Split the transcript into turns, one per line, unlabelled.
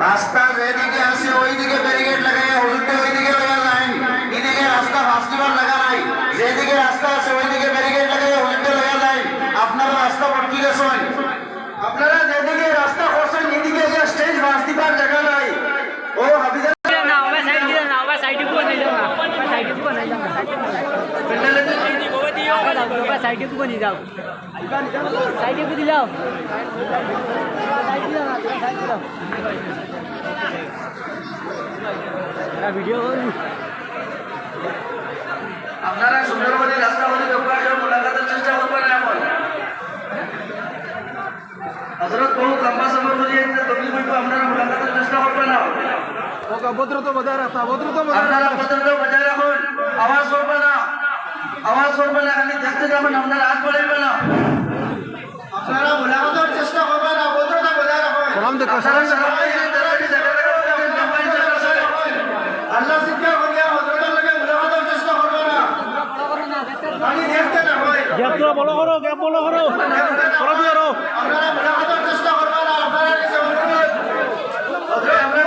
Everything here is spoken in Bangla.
রাস্তা যেদিকে আছে ওইদিকে ব্যারিকেড লাগাই, হুজুরটা ওইদিকে লাগা নাই, এদিকে রাস্তা ফাস্টিভার লাগা নাই, যেদিকে রাস্তা আছে ওইদিকে ব্যারিকেড লাগাই, হুজুরটা লাগা নাই। আপনারা রাস্তা ভর্তি গেছেন, আপনারা যেদিকে রাস্তা করছেন এদিকে স্টেজ ফাস্টিভার জায়গা নাই। ও হাবিজা
না ওবা সাইড দিও না, ওবা সাইড দিব না যাও না, সাইড দিব না যাও না, পেন্ডালে তো এই দিব দিও, ওবা সাইড দিব নি যাও, সাইড দিব দিলাও, সাইড দিও না, সাইড দিও না ভিডিও করুন।
আপনারা সুন্দরবনে রাস্তা বলে দোকানে মুলাকাতের চেষ্টা করবেন না। এমন হযরত বহু লম্বা সফর করে একটা তকলিফ হইব, আপনারা মুলাকাতের চেষ্টা করবেন না।
ভদ্রতা বজায় রাখা,
আপনারা ভদ্রতা বজায় রাখুন, আওয়াজ করবে না, আওয়াজ করবে না, খালি দেখতে যাবেন, আপনারা হাত বাড়াইবেন না। আপনারা মুলাকাতের চেষ্টা করবেন না, ভদ্রতা বজায় রাখুন।
সালাম দেখো,
আল্লাহ শিক্ষা করিয়া হযরতের লগে মুলাকাতের চেষ্টা করবে না, খালি দেখতে না হয়।
গ্যাপ বলো করো, গ্যাপ বলো করো,
আপনারা মুলাকাতের চেষ্টা করবেন না। আপনারা কিছু অনুরোধ, আমরা